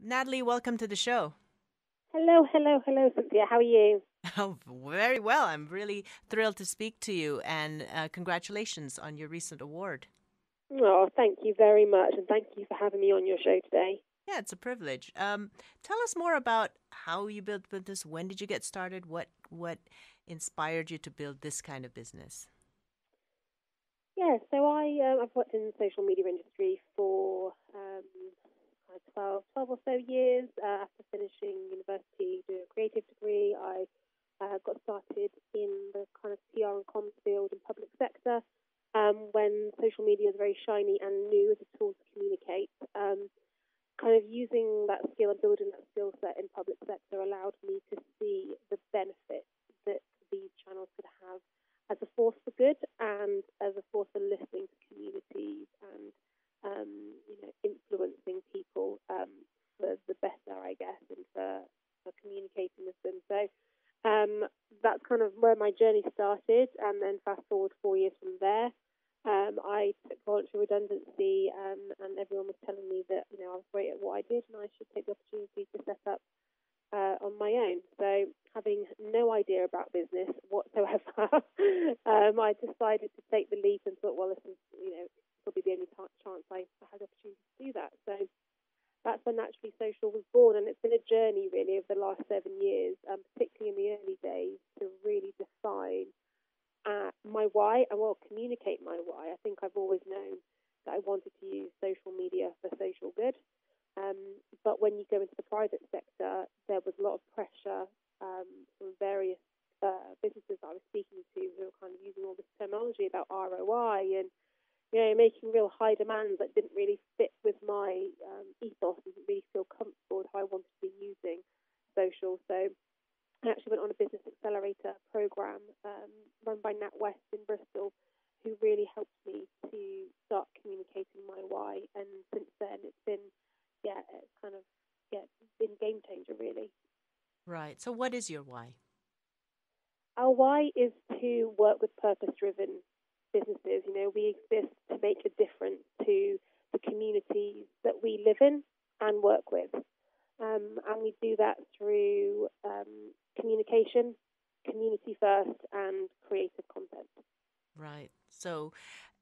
Natalie, welcome to the show. Hello, hello, hello, Cynthia. How are you? Oh, very well. I'm really thrilled to speak to you, and congratulations on your recent award. Oh, thank you very much, and thank you for having me on your show today. Yeah, it's a privilege. Tell us more about how you built this. When did you get started? What inspired you to build this kind of business? Yeah, so I've worked in the social media industry for 12 or so years. After finishing university, doing a creative degree, I got started in the kind of PR and comms field in public sector when social media is very shiny and new as a tool to communicate. Kind of using that skill and building that skill set in public sector allowed me to see the benefits that these channels could have as a force for good and as a force for listening to communities and influencing people for the better, I guess, and for communicating with them. So that's kind of where my journey started, and then fast forward 4 years from there. I took voluntary redundancy, and everyone was telling me that I was great at what I did, and I should take the opportunity to set up on my own. So, having no idea about business whatsoever, I decided to take the leap and thought, well, this is probably the only chance I had the opportunity to do that. So that's when Naturally Social was born, and it's been a journey really over the last 7 years, particularly in the early days, to really define my why and will communicate my why. I think I've always known that I wanted to use social media for social good. Um, but when you go into the private sector, there was a lot of pressure from various businesses that I was speaking to who were kind of using all this terminology about ROI and making real high demands that didn't really fit with my ethos, didn't really feel comfortable with how I wanted to be using social. So I actually went on a business accelerator program run by NatWest in Bristol, who really helped me to start communicating my why. And since then, it's been, it's kind of, been game changer really. Right. So, what is your why? Our why is to work with purpose-driven businesses. We exist to make a difference to the communities that we live in and work with. And we do that through communication, community first, and creative content. Right. So,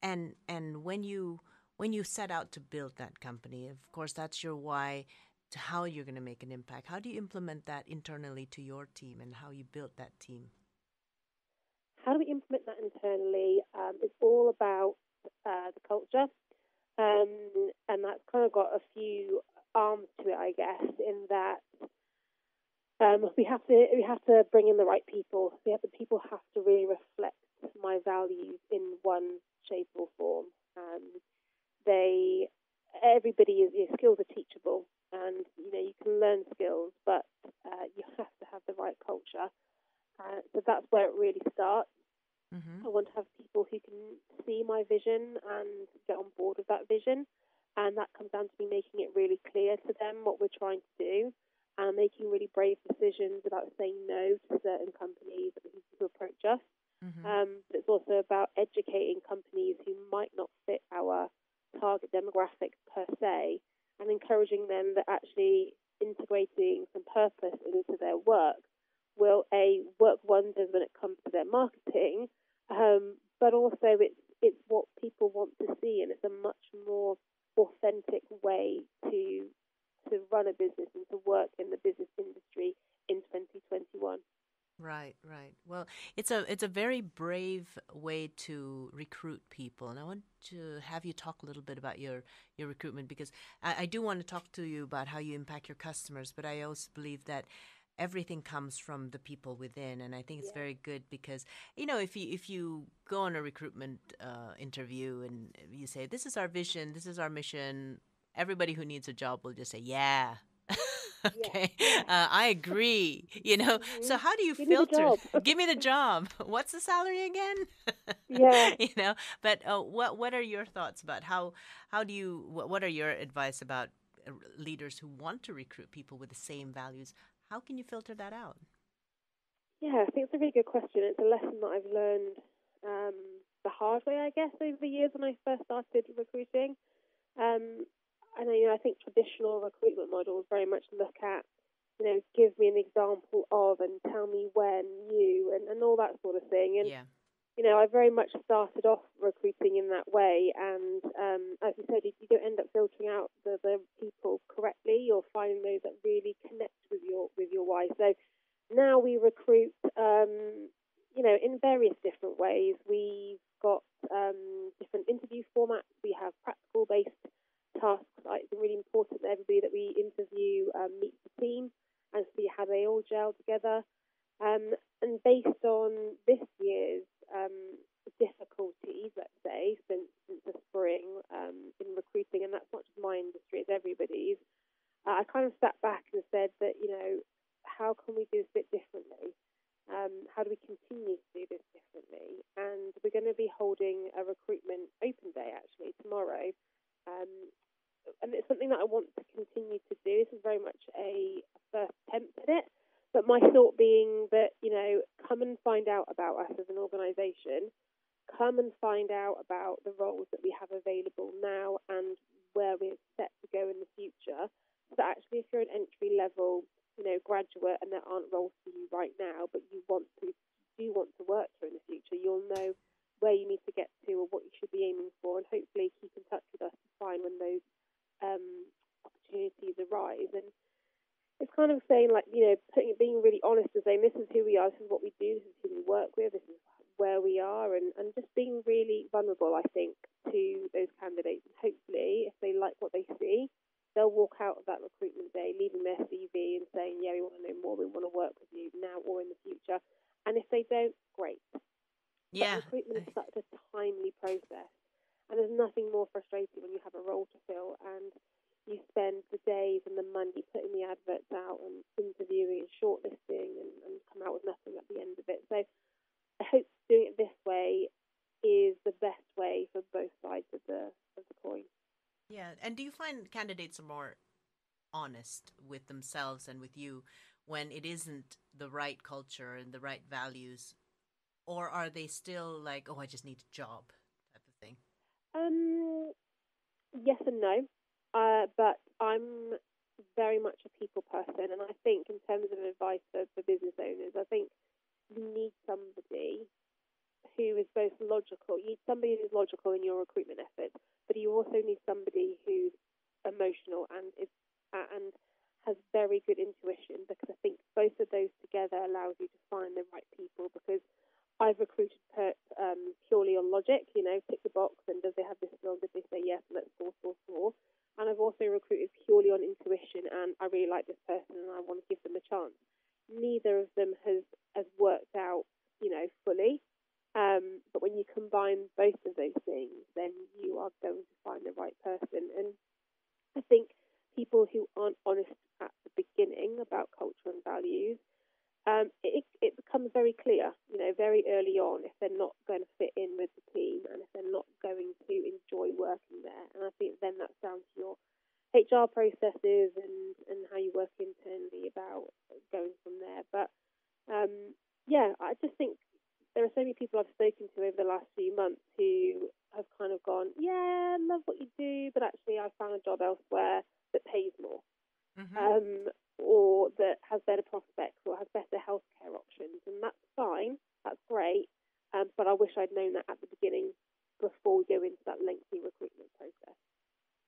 and when you set out to build that company, of course, that's your why to how you're going to make an impact. How do you implement that internally to your team and how you built that team? How do we implement that internally? It's all about the culture, and that's kind of got a few arms to it, I guess. In that we have to bring in the right people. The people have to really reflect my values in one shape or form. They everybody is your skills are teachable, and you can learn skills, but you have to have the right culture. So that's where it really starts. Mm-hmm. I want to have people who can see my vision and get on board with that vision. And that comes down to me making it really clear to them what we're trying to do and making really brave decisions about saying no to certain companies who approach us. Mm-hmm. But it's also about educating companies who might not fit our target demographic per se and encouraging them that actually integrating some purpose into their work will work wonders when it comes to their marketing, but also it's what people want to see, and it's a much more authentic way to run a business and to work in the business industry in 2021. Right, right. Well, it's a very brave way to recruit people, and I want to have you talk a little bit about your recruitment because I do want to talk to you about how you impact your customers, but I also believe that everything comes from the people within, and I think it's Yeah, very good because if you go on a recruitment interview and you say this is our vision, this is our mission, everybody who needs a job will just say yeah. yeah, Okay, yeah. I agree. So how do you Give me the filter? job. Give me the job. What's the salary again? Yeah. But what are your thoughts about how do you what are your advice about leaders who want to recruit people with the same values? How can you filter that out? Yeah, I think it's a really good question. It's a lesson that I've learned the hard way, I guess, over the years when I first started recruiting. Um, I know, I think traditional recruitment models very much look at, give me an example of and tell me when you and all that sort of thing. And Yeah. I very much started off recruiting in that way, and as you said, you don't end up filtering out the people correctly. You're finding those that really connect with your why. So now we recruit, in various different ways. We've got different interview formats. We have practical based tasks. It's really important that everybody that we interview meets the team and see how they all gel together. And based on this year's difficulties, let's say, since the spring in recruiting, and that's not just my industry, it's everybody's, I kind of sat back and said that, how can we do this a bit differently? How do we continue to do this differently? And we're going to be holding a recruitment open day, actually, tomorrow. And it's something that I want to continue to do. This is very much a first attempt at it. But my thought being that, come and find out about us as an organisation. Come and find out about the roles that we have available now and where we're set to go in the future. So actually, if you're an entry level, graduate and there aren't roles for you right now, but you do want to work here in the future, you'll know where you need to get to or what you should be aiming for, and hopefully keep in touch with us to find when those opportunities arise. And it's kind of saying, like, being really honest and saying, this is who we are, this is what we do, this is who we work with, this is where we are, and just being really vulnerable, I think, to those candidates. And hopefully, if they like what they see, they'll walk out of that recruitment day, leaving their CV and saying, yeah, we want to know more, we want to work with you now or in the future. And if they don't, great. Yeah. But recruitment is such a timely process. And there's nothing more frustrating when you have a role to fill and you spend the days and the money putting the adverts out and interviewing and shortlisting and come out with nothing at the end of it. So I hope doing it this way is the best way for both sides of the coin. Yeah. And do you find candidates are more honest with themselves and with you when it isn't the right culture and the right values? Or are they still like, oh, I just need a job type of thing? Yes and no. But I'm very much a people person. And I think in terms of advice for business owners, I think you need somebody who is both logical. You need somebody who's logical in your recruitment efforts, but you also need somebody who's emotional and has very good intuition, because I think both of those together allows you to find the right people. Because I've recruited purely on logic, tick the box and does they have this skill? Did they say yes? Let's source. And I've also recruited purely on intuition and I really like this person and I want to give them a chance. Neither of them has worked out, fully. But when you combine both of those things, then you are going to find the right person. And I think people who aren't honest at the beginning about culture and values, it becomes very clear, very early on, if they're not going to fit in with the team and if they're not going to enjoy working there. And I think then that's down to your HR processes and how you work internally about going from there. But I just think there are so many people I've spoken to over the last few months who have kind of gone, yeah, love what you do, but actually I found a job elsewhere that pays more. Mm-hmm. Or that has better prospects or has better healthcare options. And that's fine, that's great, but I wish I'd known that at the beginning before we go into that lengthy recruitment process.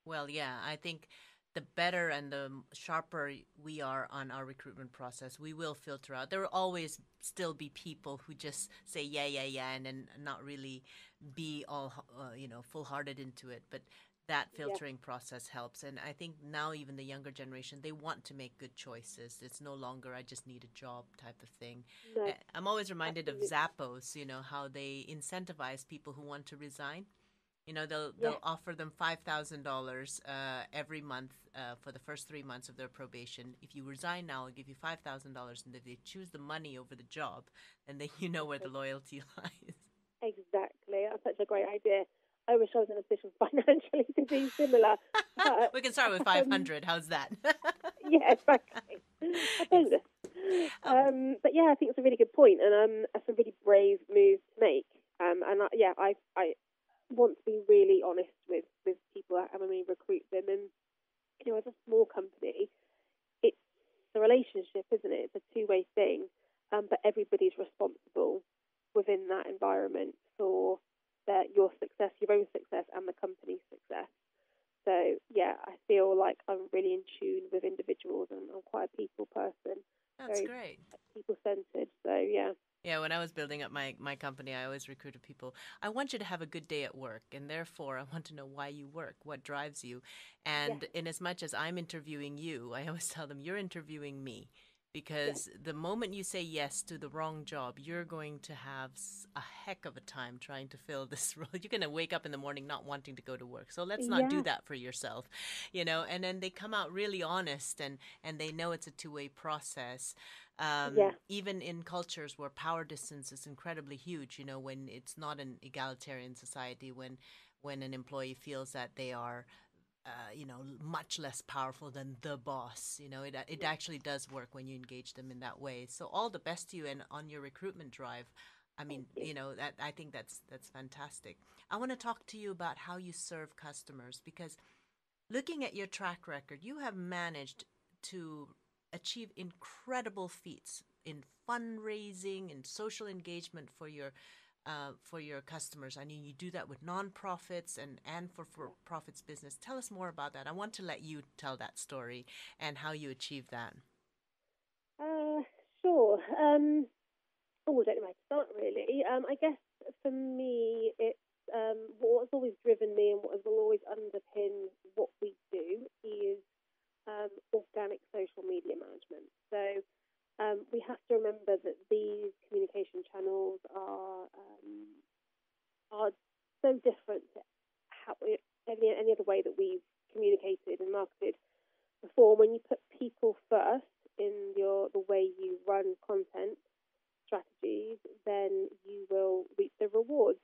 Well, yeah, I think the better and the sharper we are on our recruitment process, we will filter out. There will always still be people who just say yeah, and then not really be all full-hearted into it. But that Yeah, filtering process helps, and I think now even the younger generation, they want to make good choices. It's no longer I just need a job type of thing. no, I'm always reminded of absolutely. Zappos, how they incentivize people who want to resign. Yeah, They'll offer them $5,000 every month for the first 3 months of their probation. If you resign now, I'll give you $5,000, and if they choose the money over the job, then you know where the loyalty lies. exactly. That's such a great idea. I wish I was in a position financially to do similar, but We can start with um, 500. How's that? yeah, exactly. A Ex- bonus. oh, But yeah, I think it's a really good point, and that's a really brave move to make. And I want to be really honest with people when we recruit them, and relationship, isn't it? It's a two-way thing, but everybody's responsible within that environment for your success, your own success, and the company's success. So yeah, I feel like I'm really in tune with individuals, and I'm quite a people person, That's very great. people centered. So yeah, Yeah, when I was building up my company, I always recruited people. I want you to have a good day at work, and therefore I want to know why you work, what drives you. yes, And in as much as I'm interviewing you, I always tell them you're interviewing me. yes, Because the moment you say yes to the wrong job, you're going to have a heck of a time trying to fill this role. You're going to wake up in the morning not wanting to go to work. So let's not do yeah, that for yourself, And then they come out really honest, and they know it's a two-way process. yeah, Even in cultures where power distance is incredibly huge, when it's not an egalitarian society, when an employee feels that they are much less powerful than the boss. It yeah. actually does work when you engage them in that way. So all the best to you and on your recruitment drive. I Thank mean, you. that I think that's fantastic. I want to talk to you about how you serve customers because looking at your track record, you have managed to achieve incredible feats in fundraising and social engagement for your customers. I mean, you do that with nonprofits and for profits business. Tell us more about that. I want to let you tell that story and how you achieved that. Uh, sure. Oh, I don't know where to start really. I guess for me, it's what's always driven me and what will always underpin what we do is organic social media management. So we have to remember that these communication channels are so different to how any other way that we've communicated and marketed before. When you put people first in the way you run content strategies, then you will reap the rewards.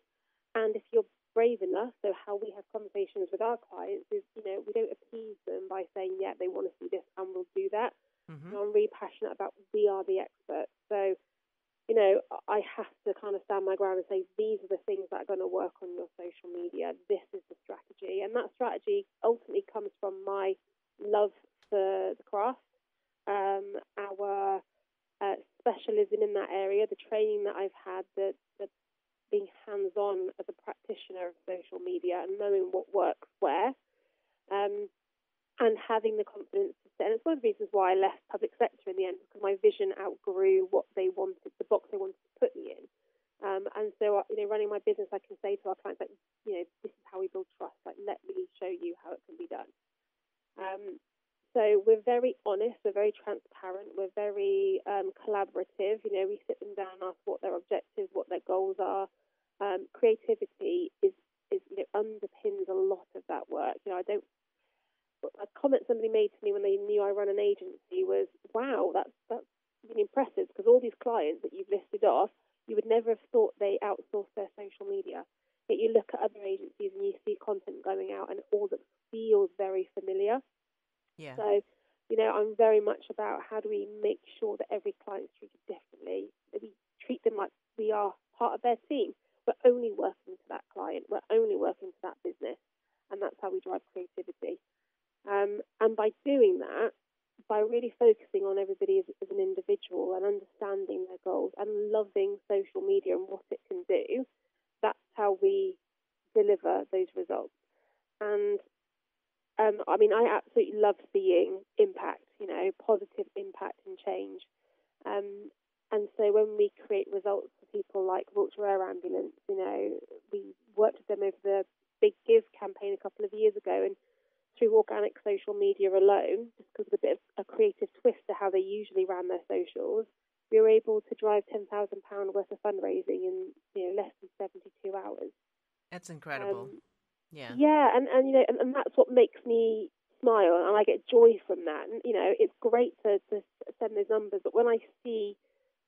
And if you're brave enough, so how we have conversations with our clients is, we don't appease them by saying, yeah, they want to see this and we'll do that. Mm-hmm. I'm really passionate about we are the experts. So, I have to kind of stand my ground and say, these are the things that are going to work on your social media. This is the strategy. And that strategy ultimately comes from my love for the craft, our specialism in that area, the training that I've had, the being hands-on as a practitioner of social media and knowing what works where, um, and having the confidence to say. And it's one of the reasons why I left public sector in the end, because my vision outgrew what they wanted, the box they wanted to put me in. And so, running my business, I can say to our clients, like, this is how we build trust. Like, let me show you how it can be done. So we're very honest, we're very transparent, we're very collaborative. We sit them down and ask what their objectives, what their goals are. Creativity is underpins a lot of that work. I don't. A comment somebody made to me when they knew I run an agency was, "Wow, that's really impressive," because all these clients that you've listed off, you would never have thought they outsource their social media. Yet you look at other agencies and you see content going out, and it all that feels very familiar. Yeah. So, I'm very much about how do we make sure that every client is treated differently, that we treat them like we are part of their team. We're only working to that client, we're only working to that business, and that's how we drive creativity. And by doing that, by really focusing on everybody as an individual and understanding their goals and loving social media and what it can do, that's how we deliver those results. And I absolutely love seeing impact, positive impact and change. And so when we create results for people like Wiltshire Air Ambulance, we worked with them over the Big Give campaign a couple of years ago, and through organic social media alone, just because of a bit of a creative twist to how they usually ran their socials, we were able to drive £10,000 worth of fundraising in less than 72 hours. That's incredible. Um, Yeah. yeah, and that's what makes me smile, and I get joy from that. And it's great to send those numbers, but when I see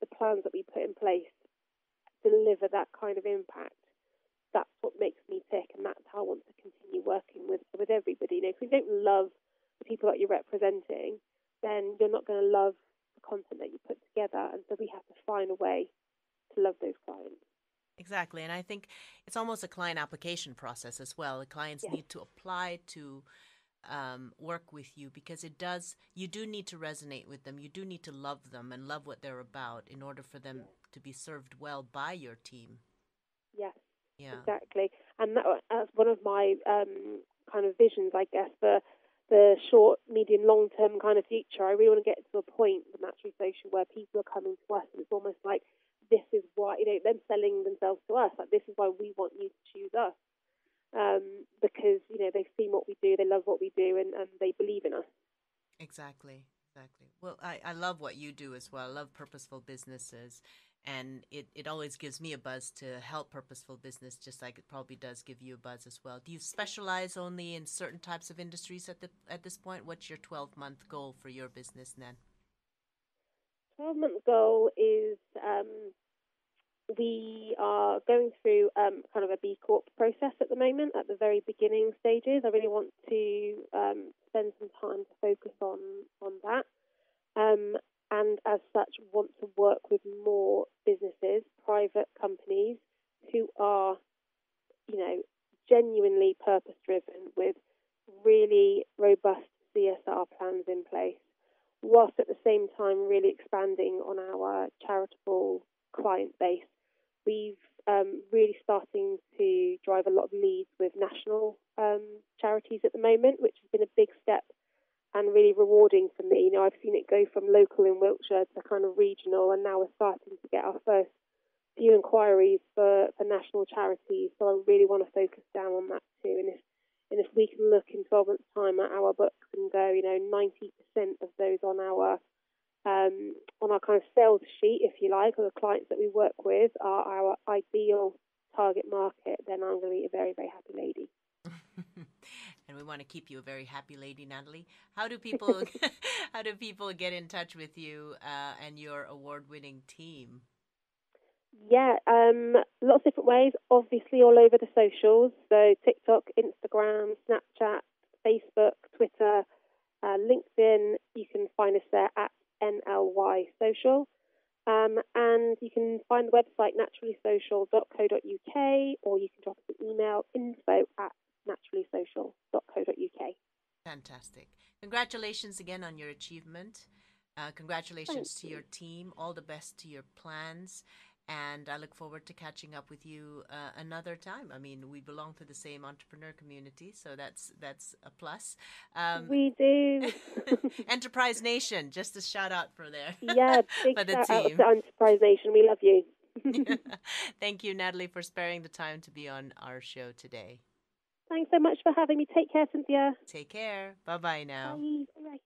the plans that we put in place deliver that kind of impact, that's what makes me tick, and that's how I want to continue working with everybody. If you don't love the people that you're representing, then you're not going to love the content that you put together, and so we have to find a way to love those clients. Exactly. And I think it's almost a client application process as well. The clients Yes, need to apply to work with you, because you do need to resonate with them. You do need to love them and love what they're about in order for them to be served well by your team. Yes, Yeah. exactly. And that's one of my kind of visions, I guess, for the short, medium, long-term kind of future. I really want to get to a point with Naturally Social where people are coming to us and it's almost like, this is why, them selling themselves to us, like, this is why we want you to choose us. Because, they've seen what we do, they love what we do, and they believe in us. Exactly. Exactly. Well, I love what you do as well. I love purposeful businesses. And it always gives me a buzz to help purposeful business, just like it probably does give you a buzz as well. Do you specialize only in certain types of industries at this point? What's your 12-month goal for your business, Nan? 12-month goal is we are going through kind of a B Corp process at the moment, at the very beginning stages. I really want to spend some time to focus on that. And as such, want to work with more businesses, private companies who are, genuinely purpose-driven with really robust CSR plans in place, whilst at the same time really expanding on our charitable client base. We've really starting to drive a lot of leads with national charities at the moment, which has been a big step and really rewarding for me. I've seen it go from local in Wiltshire to kind of regional, and now we're starting to get our first few inquiries for national charities. So I really want to focus down on that too. And if we can look in 12 months' time at our books and go, 90% of those on our kind of sales sheet, if you like, or the clients that we work with are our ideal target market, then I'm going to be a very, very happy lady. And we want to keep you a very happy lady, Natalie. How do people how do people get in touch with you and your award-winning team? Yeah, lots of different ways. Obviously, all over the socials. So TikTok, Instagram, Snapchat, Facebook, Twitter, LinkedIn. You can find us there at NLY Social. And you can find the website naturallysocial.co.uk, or you can drop us an email, info@naturallysocial.co.uk. Fantastic. Congratulations again on your achievement. Thank Congratulations to you. your team. All the best to your plans. And I look forward to catching up with you another time. I mean, we belong to the same entrepreneur community, so that's a plus. We do. Enterprise Nation, just a shout out for there Yeah, big for the shout out team. to Enterprise Nation. We love you. Thank you, Natalie, for sparing the time to be on our show today. Thanks so much for having me. Take care, Cynthia. Take care. Bye bye now. Bye. Bye.